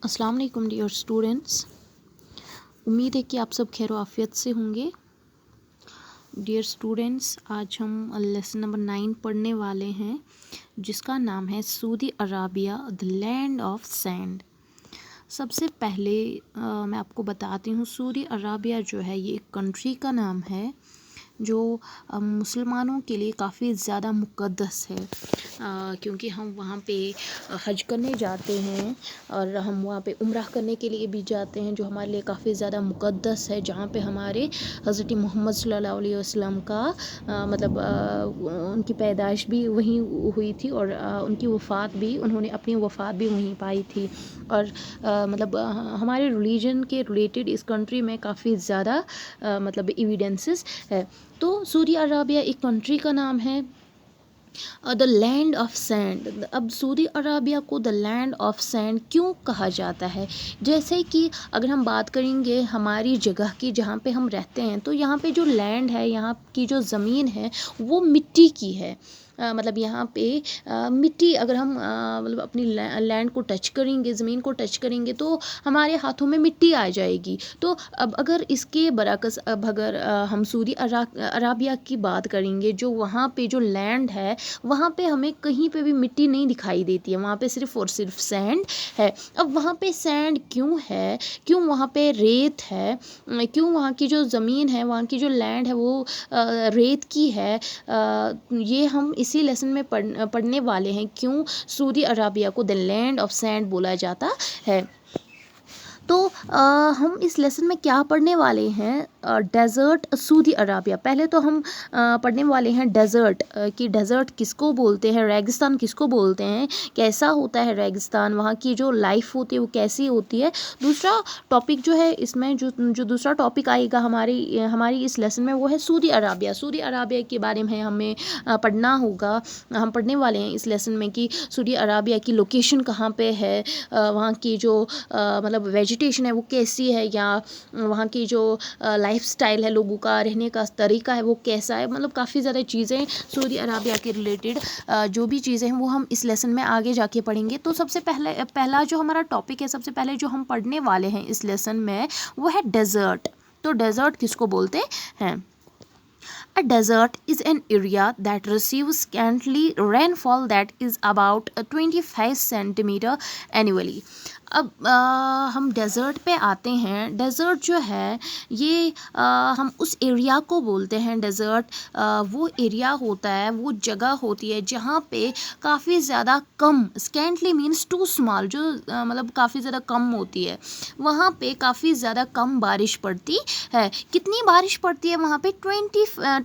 अस्सलाम वालेकुम dear students. उम्मीद है कि आप सब खैर आफियत से होंगे। डियर स्टूडेंट्स, आज हम लेसन नंबर 9 पढ़ने वाले हैं, जिसका नाम है Saudi Arabia the land of sand. सबसे पहले मैं आपको बताती हूँ, सऊदी अराबिया जो है ये एक कंट्री का नाम है जो मुसलमानों के लिए काफ़ी ज़्यादा मुक़द्दस है, क्योंकि हम वहाँ पे हज करने जाते हैं और हम वहाँ पे उम्रह करने के लिए भी जाते हैं, जो हमारे लिए काफ़ी ज़्यादा मुक़द्दस है, जहाँ पे हमारे हज़रत मोहम्मद सल्लल्लाहु अलैहि वसल्लम का उनकी पैदाइश भी वहीं हुई थी और उनकी वफ़ात भी, उन्होंने अपनी वफ़ात भी वहीं पाई थी। और हमारे रिलीजन के रिलेटेड इस कंट्री में काफ़ी ज़्यादा एविडेंसेस है। तो सऊदी अराबिया एक कंट्री का नाम है, द लैंड ऑफ सैंड। अब सऊदी अराबिया को द लैंड ऑफ सैंड क्यों कहा जाता है? जैसे कि अगर हम बात करेंगे हमारी जगह की, जहाँ पे हम रहते हैं, तो यहाँ पे जो लैंड है, यहाँ की जो ज़मीन है वो मिट्टी की है। यहाँ पे मिट्टी, अगर हम अपनी लैंड को टच करेंगे, ज़मीन को टच करेंगे, तो हमारे हाथों में मिट्टी आ जाएगी। तो अब अगर इसके बरअक्स, अब अगर हम सऊदी अराबिया की बात करेंगे, जो वहाँ पे जो लैंड है, वहाँ पे हमें कहीं पे भी मिट्टी नहीं दिखाई देती है, वहाँ पे सिर्फ़ और सिर्फ सैंड है। अब वहाँ पे सैंड क्यों है, क्यों वहाँ पे रेत है, क्यों वहाँ की जो ज़मीन है, वहाँ की जो लैंड है वो रेत की है, ये हम इसी लेसन में पढ़ने वाले हैं, क्यों सऊदी अराबिया को द लैंड ऑफ सैंड बोला जाता है। तो हम इस लेसन में क्या पढ़ने वाले हैं? Desert Saudi Arabia. पहले तो हम पढ़ने वाले हैं डेज़र्ट, कि डेज़र्ट किसको बोलते हैं, रेगिस्तान किसको बोलते हैं, कैसा होता है रेगिस्तान, वहाँ की जो लाइफ होती है वो कैसी होती है। दूसरा टॉपिक जो है इसमें, जो दूसरा टॉपिक आएगा हमारी इस लेसन में, वो है सऊदी अराबिया। सऊदी अराबिया के बारे में हमें पढ़ना होगा। हम पढ़ने वाले हैं इस लेसन में कि सऊदी अराबिया की लोकेशन कहाँ पे है, वहाँ की जो वेजिटेशन है वो कैसी है, या वहाँ की जो लाइफस्टाइल है, लोगों का रहने का तरीका है वो कैसा है। काफ़ी ज़्यादा चीज़ें सऊदी अराबिया के रिलेटेड, जो भी चीज़ें हैं वो हम इस लेसन में आगे जाके पढ़ेंगे। तो सबसे पहला जो हमारा टॉपिक है, सबसे पहले जो हम पढ़ने वाले हैं इस लेसन में, वो है डेज़र्ट। तो डेज़र्ट किसको बोलते हैं? A desert is an area that receives scantily rainfall that is about 25 centimeter annually. अब हम डेज़र्ट पे आते हैं। डेज़र्ट जो है ये हम उस एरिया को बोलते हैं डेज़र्ट। वो एरिया होता है, वो जगह होती है जहाँ पे काफ़ी ज़्यादा कम, स्कैंटली मीन्स टू स्मॉल, जो काफ़ी ज़्यादा कम होती है, वहाँ पे काफ़ी ज़्यादा कम बारिश पड़ती है। कितनी बारिश पड़ती है वहाँ पे?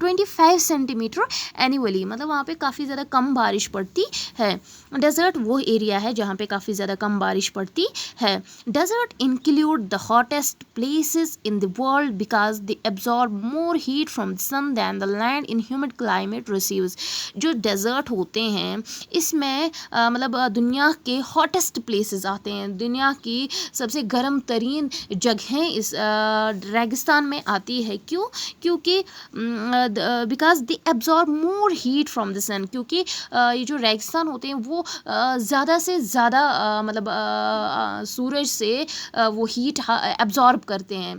25 सेंटीमीटर एनुअली, वहाँ पे काफ़ी ज़्यादा कम बारिश पड़ती है। डेज़र्ट वो एरिया है जहाँ पे काफ़ी ज़्यादा कम बारिश पड़ती है। Desert include the hottest places in the world because they absorb more heat from the sun than the land in humid climate receives. जो डेज़र्ट होते हैं इसमें दुनिया के हॉटेस्ट प्लेसेस आते हैं, दुनिया की सबसे गर्म तरीन जगहें इस रेगिस्तान में आती है। क्यों? क्योंकि because they absorb more heat from the sun, क्योंकि ये जो रेगिस्तान होते हैं वो ज़्यादा से ज़्यादा सूरज से वो हीट एब्जॉर्ब करते हैं।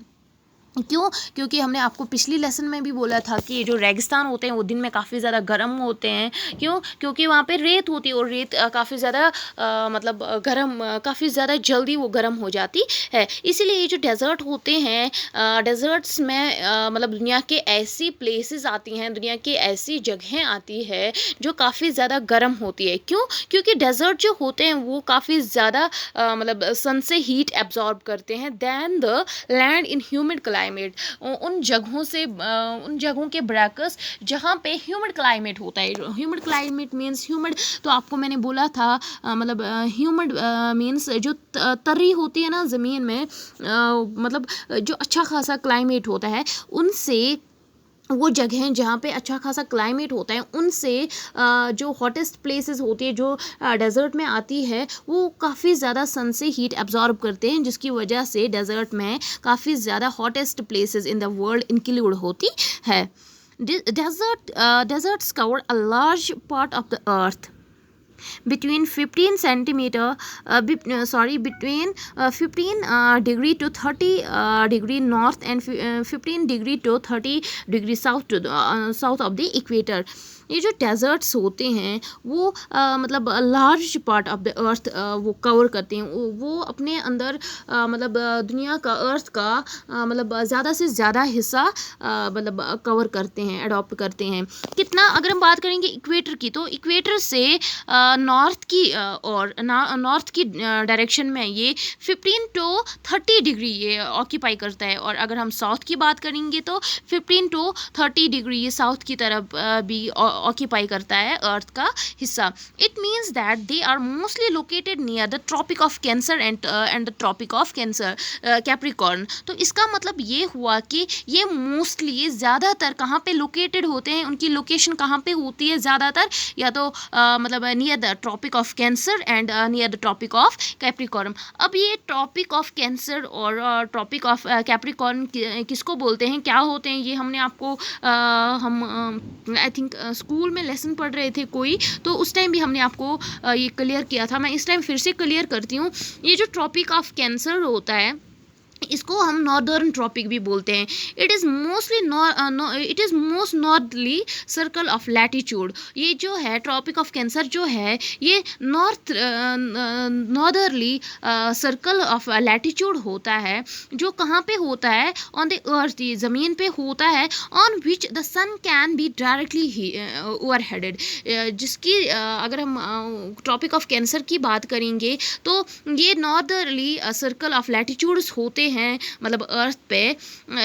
क्यों? क्योंकि हमने आपको पिछली लेसन में भी बोला था कि जो रेगिस्तान होते हैं वो दिन में काफ़ी ज़्यादा गर्म होते हैं। क्यों? क्योंकि वहाँ पे रेत होती है और रेत काफ़ी ज़्यादा गर्म, काफ़ी ज़्यादा जल्दी वो गर्म हो जाती है। इसीलिए ये जो डेज़र्ट होते हैं, डेज़र्ट्स में दुनिया के ऐसी प्लेसेस आती हैं, दुनिया की ऐसी जगहें आती है जो काफ़ी ज़्यादा गर्म होती है। क्यों? क्योंकि डेज़र्ट जो होते हैं वो काफ़ी ज़्यादा सन से हीट एब्जॉर्ब करते हैं than the land in humid climate. उन जगहों के ब्रैकस जहाँ पे ह्यूमिड क्लाइमेट होता है। ह्यूमिड क्लाइमेट मीन्स ह्यूमिड, तो आपको मैंने बोला था ह्यूमिड मीन्स जो तरी होती है ना ज़मीन में, जो अच्छा खासा क्लाइमेट होता है, उनसे वो जगहें जहाँ पे अच्छा खासा क्लाइमेट होता है, उनसे जो हॉटेस्ट प्लेसेस होती है, जो डेज़र्ट में आती है, वो काफ़ी ज़्यादा सन से हीट एब्जॉर्ब करते हैं, जिसकी वजह से डेज़र्ट में काफ़ी ज़्यादा hottest places in the world include होती है। Deserts cover a large part of the earth. between 15 centimeter between 15 degree to 30 degree north and 15 degree to 30 degree south to south of the equator. ये जो desserts होते हैं वो मतलब large part of the earth वो cover करते हैं, वो अपने अंदर मतलब दुनिया का अर्थ का मतलब ज़्यादा से ज़्यादा हिस्सा मतलब कवर करते हैं, अडॉप्ट करते हैं। कितना, अगर हम बात करेंगे इक्वेटर की, तो इक्वेटर से नॉर्थ की और नॉर्थ की डायरेक्शन में ये 15 to 30 डिग्री ये ऑक्यूपाई करता है। और अगर हम साउथ की बात करेंगे तो 15 to 30 डिग्री ये साउथ की तरफ भी ऑक्यूपाई करता है अर्थ का हिस्सा। It means that they are mostly located near the Tropic of Cancer and the Tropic of Cancer Capricorn. तो इसका मतलब ये हुआ कि ये मोस्टली ज़्यादातर कहाँ पे लोकेटेड होते हैं, उनकी लोकेशन कहाँ पे होती है ज़्यादातर, या तो मतलब near the Tropic of Cancer and near the Tropic of Capricorn. अब ये ट्रॉपिक ऑफ कैंसर और ट्रॉपिक ऑफ कैप्रिकॉर्न किसको बोलते हैं, क्या होते हैं, ये हमने आपको हम आई थिंक स्कूल में लेसन पढ़ रहे थे कोई, तो उस टाइम भी हमने आपको ये क्लियर किया था। मैं इस टाइम फिर से क्लियर करती हूँ। ये जो ट्रॉपिक ऑफ कैंसर होता है इसको हम नॉर्दर्न ट्रॉपिक भी बोलते हैं। It is most northerly circle of latitude. ये जो है ट्रॉपिक ऑफ कैंसर जो है ये नॉर्दर्ली सर्कल ऑफ लैटिट्यूड होता है, जो कहाँ पे होता है, ऑन द अर्थ, ये ज़मीन पे होता है, on which the sun can be directly over headed. जिसकी अगर हम ट्रॉपिक ऑफ कैंसर की बात करेंगे तो ये नॉर्दर्ली सर्कल ऑफ लैटिट्यूड्स होते हैं मतलब अर्थ पे,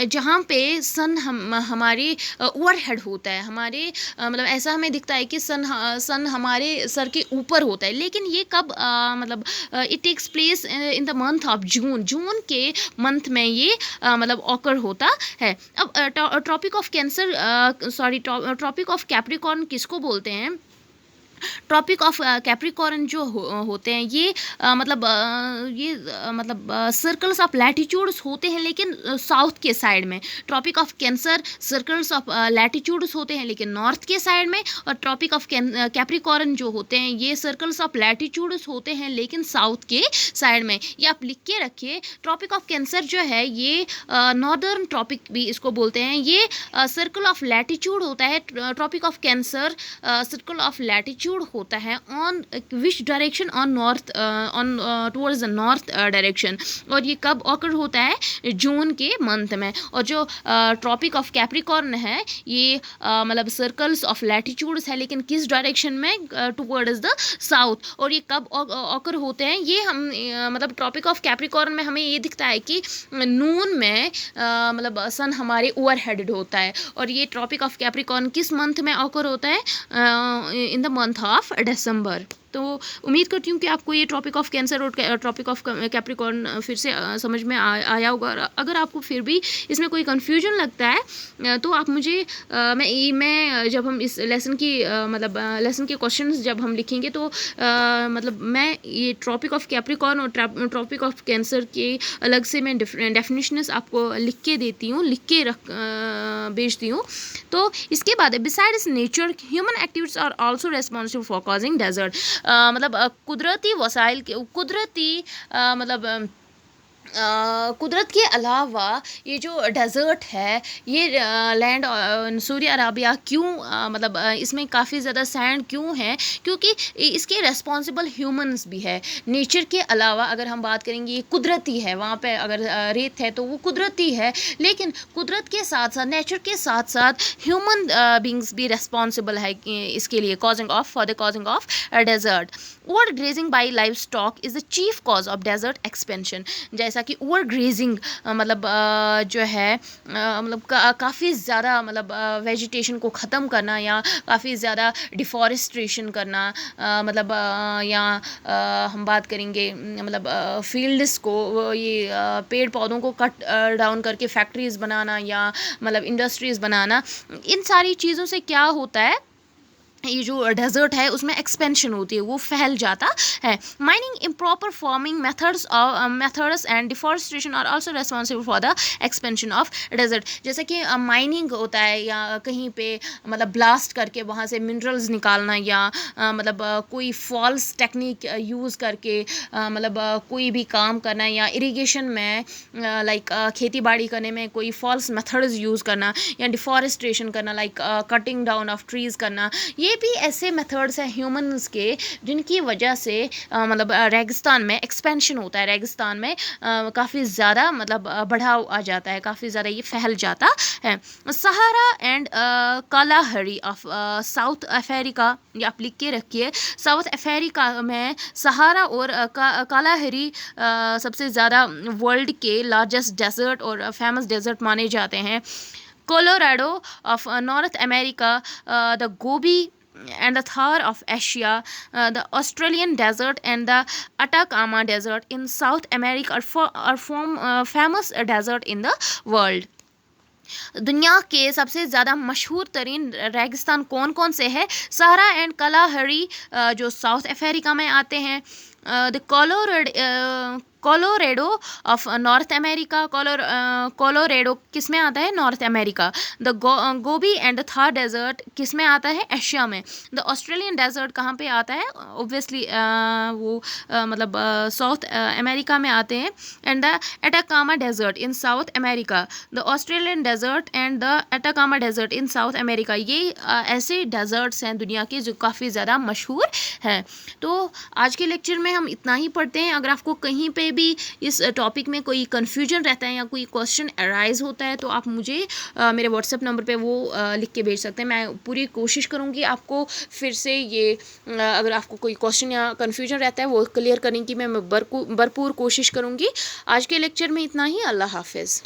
जहाँ पे सन हमारे ओवरहेड होता है, हमारे मतलब ऐसा हमें दिखता है कि सन हमारे सर के ऊपर होता है। लेकिन ये कब मतलब it takes place in the month of June के मंथ में ये मतलब ऑकर होता है। अब Tropic of Cancer Tropic of Capricorn किसको बोलते हैं? ट्रॉपिक ऑफ कैप्रिकॉर्न जो होते हैं ये मतलब सर्कल्स ऑफ लैटिट्यूड्स होते हैं, लेकिन साउथ के साइड में। Tropic of Cancer circles of latitudes होते हैं लेकिन नॉर्थ के साइड में, और ट्रॉपिक ऑफ कैप्रिकॉर्न जो होते हैं ये सर्कल्स ऑफ लैटिट्यूड्स होते हैं लेकिन साउथ के साइड में। ये आप लिख के रखिए। ट्रॉपिक ऑफ कैंसर जो है ये नॉर्दर्न ट्रॉपिक भी इसको बोलते हैं। ये सर्कल ऑफ लैटिट्यूड होता है। Tropic of Cancer circle of latitude होता है on which direction, on north, on towards the north direction. और ये कब ऑकर होता है? जून के मंथ में। और जो ट्रॉपिक ऑफ कैप्रिकॉर्न है ये मतलब सर्कल्स ऑफ लैटिट्यूड्स है लेकिन किस डायरेक्शन में? Towards the south. और ये कब ऑकर होते हैं? ये हम मतलब ट्रॉपिक ऑफ कैप्रिकॉर्न में हमें ये दिखता है कि नून में मतलब सन हमारे ओवर हेडेड होता है। और ये ट्रॉपिक ऑफ कैप्रिकॉर्न किस मंथ में ऑकर होता है? इन द मंथ ऑफ दिसंबर। तो उम्मीद करती हूँ कि आपको ये ट्रॉपिक ऑफ कैंसर और ट्रॉपिक ऑफ कैप्रिकॉर्न फिर से समझ में आया होगा। अगर आपको फिर भी इसमें कोई कन्फ्यूजन लगता है तो आप मुझे मैं जब हम इस लेसन की मतलब लेसन के क्वेश्चंस जब हम लिखेंगे तो मतलब मैं ये ट्रॉपिक ऑफ कैप्रिकॉर्न और ट्रॉपिक ऑफ कैंसर के अलग से मैं डेफिनेशंस आपको लिख के देती हूँ, लिख के भेजती हूँ। तो इसके बाद besides nature human activities are also responsible for causing desert. मतलब कुदरती वसाइल के कुदरती मतलब कुदरत के अलावा ये जो डेज़र्ट है ये लैंड सऊदी अरबिया क्यों मतलब इसमें काफ़ी ज़्यादा सैंड क्यों है? क्योंकि इसके रेस्पॉन्सिबल ह्यूमंस भी है। नेचर के अलावा अगर हम बात करेंगे ये कुदरती है, वहाँ पे अगर रेत है तो वो कुदरती है, लेकिन कुदरत के साथ साथ नेचर के साथ साथ ह्यूमन बींग्स भी रेस्पॉन्सिबल है इसके लिए for the causing of desert. Over grazing by live stock is the chief cause of desert expansion. जैसा कि ओवर ग्रेजिंग मतलब जो है मतलब काफ़ी ज़्यादा मतलब वेजिटेशन को ख़त्म करना या काफ़ी ज़्यादा डिफॉरेस्ट्रेशन करना मतलब या हम बात करेंगे मतलब फील्ड्स को ये पेड़ पौधों को कट डाउन करके फैक्ट्रीज़ बनाना या मतलब इंडस्ट्रीज़ बनाना, इन सारी चीज़ों से क्या होता है ये जो डेजर्ट है उसमें एक्सपेंशन होती है, वो फैल जाता है। Mining, improper farming methods and deforestation are also responsible for the expansion of desert. जैसे कि माइनिंग होता है या कहीं पे मतलब ब्लास्ट करके वहाँ से मिनरल्स निकालना, या कोई फॉल्स टेक्निक यूज़ करके कोई भी काम करना, या इरिगेशन में खेती बाड़ी करने में कोई फॉल्स मेथड्स यूज़ करना, या डिफॉरेस्टेशन करना like cutting down of trees करना। ये भी ऐसे मेथड्स हैं ह्यूमंस के जिनकी वजह से रेगिस्तान में एक्सपेंशन होता है, रेगिस्तान में काफ़ी ज़्यादा बढ़ाव आ जाता है, काफ़ी ज़्यादा ये फैल जाता है। Sahara and Kalahari of South Africa, ये आप लिख के रखिए। साउथ अफ्रीका में सहारा और कालाहारी सबसे ज़्यादा वर्ल्ड के लार्जेस्ट डेजर्ट और फेमस डेजर्ट माने जाते हैं। Colorado of North America, the Gobi and the Thar of Asia, the Australian desert and the Atacama desert in South America are famous desert in the world. दुनिया के सबसे ज़्यादा मशहूर तरीन रेगिस्तान कौन कौन से हैं? सहारा एंड कालाहारी जो साउथ अफ्रीका में आते हैं। The Colorado of North America, Colorado किस में आता है? North America. The Gobi and the Thar desert किस में आता है? एशिया में। द ऑस्ट्रेलियन डेजर्ट कहाँ पे आता है? ऑब्वियसली वो साउथ अमेरिका में आते हैं। And the Atacama desert in South America, the Australian desert and the Atacama desert in South America. ये ऐसे डेजर्ट्स हैं दुनिया के जो काफ़ी ज़्यादा मशहूर हैं। तो आज के लेक्चर में हम इतना ही पढ़ते हैं। अगर आपको कहीं पे भी इस टॉपिक में कोई कन्फ्यूजन रहता है या कोई क्वेश्चन अराइज होता है तो आप मुझे मेरे व्हाट्सएप नंबर पे वो लिख के भेज सकते हैं। मैं पूरी कोशिश करूँगी आपको फिर से ये अगर आपको कोई क्वेश्चन या कन्फ्यूजन रहता है वो क्लियर करने की मैं भरपूर कोशिश करूँगी। आज के लेक्चर में इतना ही। अल्लाह हाफिज़।